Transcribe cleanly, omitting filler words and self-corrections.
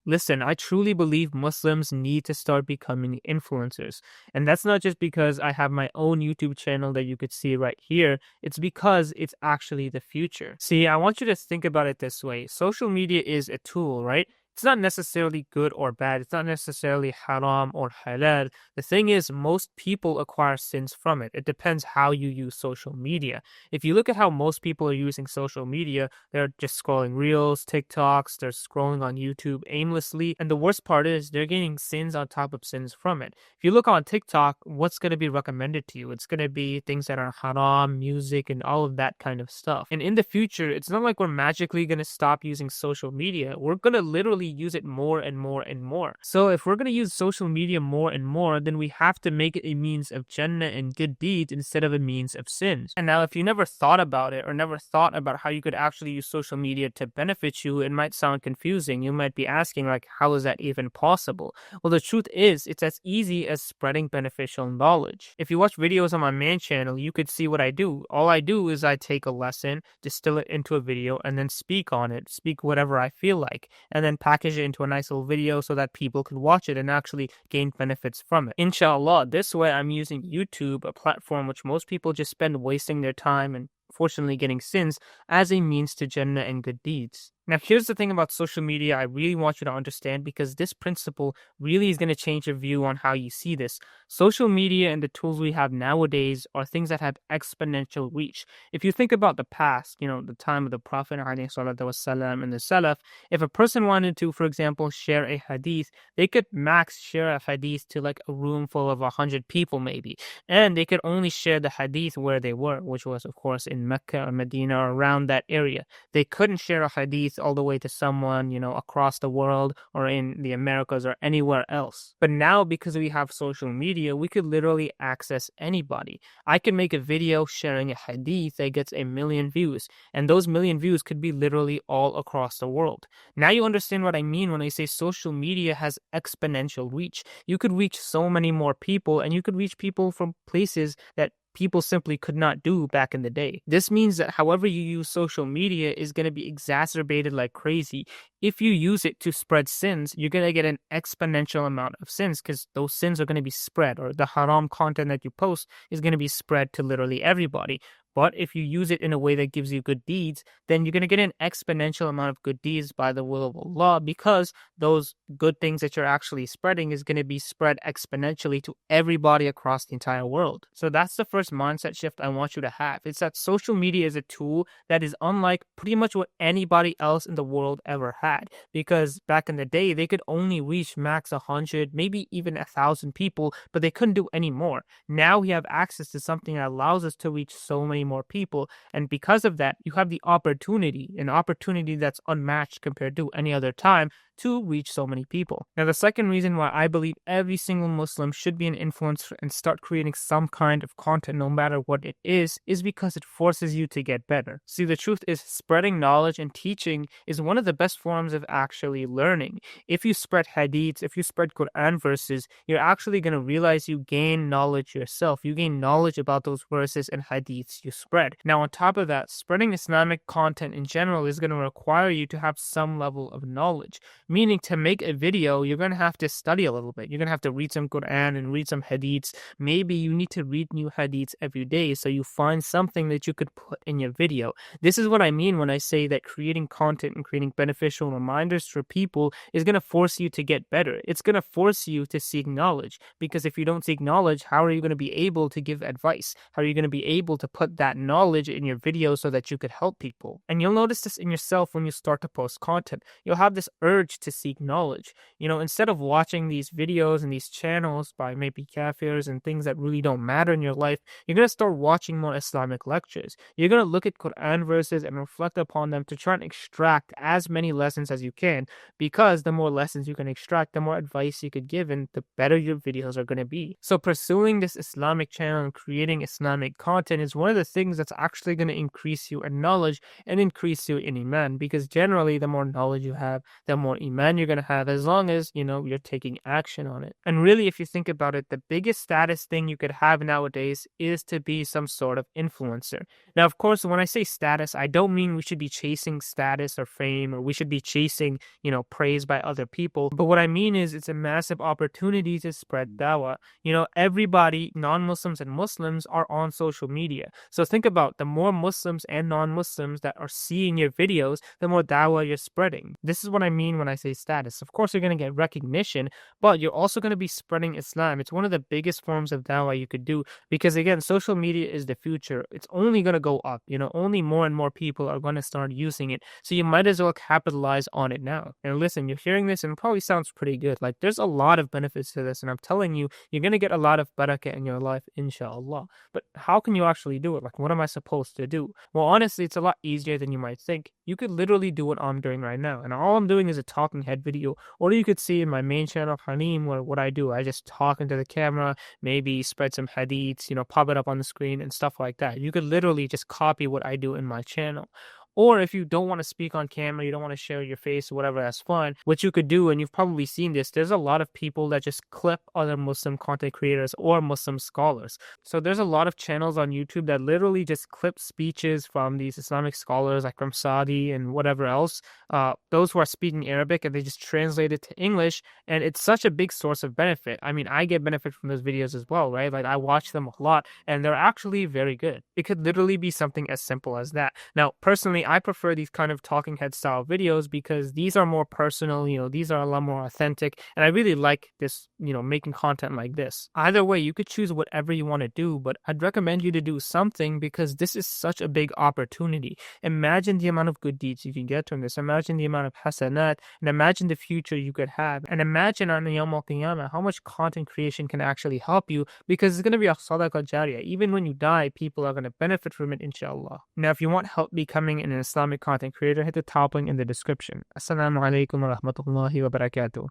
Listen, I truly believe Muslims need to start becoming influencers. And that's not just because I have my own YouTube channel that you could see right here. It's because it's actually the future. See, I want you to think about it this way. Social media is a tool, right? It's not necessarily good or bad. It's not necessarily haram or halal. The thing is, most people acquire sins from it. It depends how you use social media. If you look at how most people are using social media, they're just scrolling reels, TikToks, they're scrolling on YouTube aimlessly. And the worst part is they're getting sins on top of sins from it. If you look on TikTok, what's going to be recommended to you? It's going to be things that are haram, music, and all of that kind of stuff. And in the future, it's not like we're magically going to stop using social media. We're going to literally use it more and more and more. So if we're going to use social media more and more, then we have to make it a means of Jannah and good deeds instead of a means of sins. And now if you never thought about it or never thought about how you could actually use social media to benefit you, it might sound confusing. You might be asking, like, how is that even possible? Well, the truth is, it's as easy as spreading beneficial knowledge. If you watch videos on my main channel, you could see what I do. All I do is I take a lesson, distill it into a video, and then speak on it, speak whatever I feel like, and then package it into a nice little video so that people could watch it and actually gain benefits from it. Inshallah, this way I'm using YouTube, a platform which most people just spend wasting their time and fortunately getting sins, as a means to Jannah and good deeds. Now, here's the thing about social media I really want you to understand, because this principle really is going to change your view on how you see this. Social media and the tools we have nowadays are things that have exponential reach. If you think about the past, the time of the Prophet ﷺ and the Salaf, if a person wanted to, for example, share a hadith, they could max share a hadith to like a room full of 100 people maybe. And they could only share the hadith where they were, which was, of course, in Mecca or Medina or around that area. They couldn't share a hadith all the way to someone, across the world or in the Americas or anywhere else. But now, because we have social media, we could literally access anybody. I can make a video sharing a hadith that gets 1 million views, and those 1 million views could be literally all across the world. Now you understand what I mean when I say social media has exponential reach. You could reach so many more people, and you could reach people from places that people simply could not do back in the day. This means that however you use social media is going to be exacerbated like crazy. If you use it to spread sins, you're going to get an exponential amount of sins, because those sins are going to be spread, or the haram content that you post is going to be spread to literally everybody. But if you use it in a way that gives you good deeds, then you're going to get an exponential amount of good deeds by the will of Allah, because those good things that you're actually spreading is going to be spread exponentially to everybody across the entire world. So that's the first mindset shift I want you to have. It's that social media is a tool that is unlike pretty much what anybody else in the world ever had. Because back in the day, they could only reach max 100, maybe even 1,000 people, but they couldn't do any more. Now we have access to something that allows us to reach so many more people, and because of that, you have the opportunity, an opportunity that's unmatched compared to any other time, to reach so many people. Now, the second reason why I believe every single Muslim should be an influencer and start creating some kind of content, no matter what it is because it forces you to get better. See, the truth is, spreading knowledge and teaching is one of the best forms of actually learning. If you spread hadiths, if you spread Quran verses, you're actually going to realize you gain knowledge yourself. You gain knowledge about those verses and hadiths you spread. Now, on top of that, spreading Islamic content in general is going to require you to have some level of knowledge. Meaning, to make a video, you're going to have to study a little bit. You're going to have to read some Quran and read some hadiths. Maybe you need to read new hadiths every day so you find something that you could put in your video. This is what I mean when I say that creating content and creating beneficial reminders for people is going to force you to get better. It's going to force you to seek knowledge, because if you don't seek knowledge, how are you going to be able to give advice? How are you going to be able to put that knowledge in your video so that you could help people? And you'll notice this in yourself when you start to post content. You'll have this urge to seek knowledge. Instead of watching these videos and these channels by maybe kafirs and things that really don't matter in your life, you're going to start watching more Islamic lectures. You're going to look at Quran verses and reflect upon them to try and extract as many lessons as you can, because the more lessons you can extract, the more advice you could give, and the better your videos are going to be. So pursuing this Islamic channel and creating Islamic content is one of the things that's actually going to increase you in knowledge and increase you in Iman, because generally the more knowledge you have, the more iman you're going to have as long as, you're taking action on it. And really, if you think about it, the biggest status thing you could have nowadays is to be some sort of influencer. Now, of course, when I say status, I don't mean we should be chasing status or fame, or we should be chasing, praise by other people. But what I mean is it's a massive opportunity to spread dawah. Everybody, non-Muslims and Muslims, are on social media. So think about the more Muslims and non-Muslims that are seeing your videos, the more dawah you're spreading. This is what I mean when I say status. Of course, you're going to get recognition, but you're also going to be spreading Islam. It's one of the biggest forms of dawah you could do because, again, social media is the future. It's only going to go up. Only more and more people are going to start using it. So you might as well capitalize on it now. And listen, you're hearing this and it probably sounds pretty good. Like, there's a lot of benefits to this, and I'm telling you, you're going to get a lot of barakah in your life, inshallah. But how can you actually do it? Like, what am I supposed to do? Well, honestly, it's a lot easier than you might think. You could literally do what I'm doing right now. And all I'm doing is a talking head video. Or you could see in my main channel, Halim, where what I do, I just talk into the camera, maybe spread some hadiths, pop it up on the screen and stuff like that. You could literally just copy what I do in my channel. Or if you don't want to speak on camera, you don't want to share your face or whatever, that's fine. What you could do, and you've probably seen this, there's a lot of people that just clip other Muslim content creators or Muslim scholars. So there's a lot of channels on YouTube that literally just clip speeches from these Islamic scholars, like from Saudi and whatever else, those who are speaking Arabic, and they just translate it to English. And it's such a big source of benefit. I mean, I get benefit from those videos as well, right? Like, I watch them a lot, and they're actually very good. It could literally be something as simple as that. Now, personally, I prefer these kind of talking head style videos because these are more personal, these are a lot more authentic, and I really like this, making content like this. Either way, you could choose whatever you want to do, but I'd recommend you to do something because this is such a big opportunity. Imagine the amount of good deeds you can get from this. Imagine the amount of hasanat, and imagine the future you could have. And imagine on Yawm al-Qiyamah how much content creation can actually help you, because it's going to be a sadaqah jariyah. Even when you die, people are going to benefit from it, inshallah. Now, if you want help becoming an Islamic content creator, hit the top link in the description. Assalamu alaikum wa rahmatullahi wa barakatuh.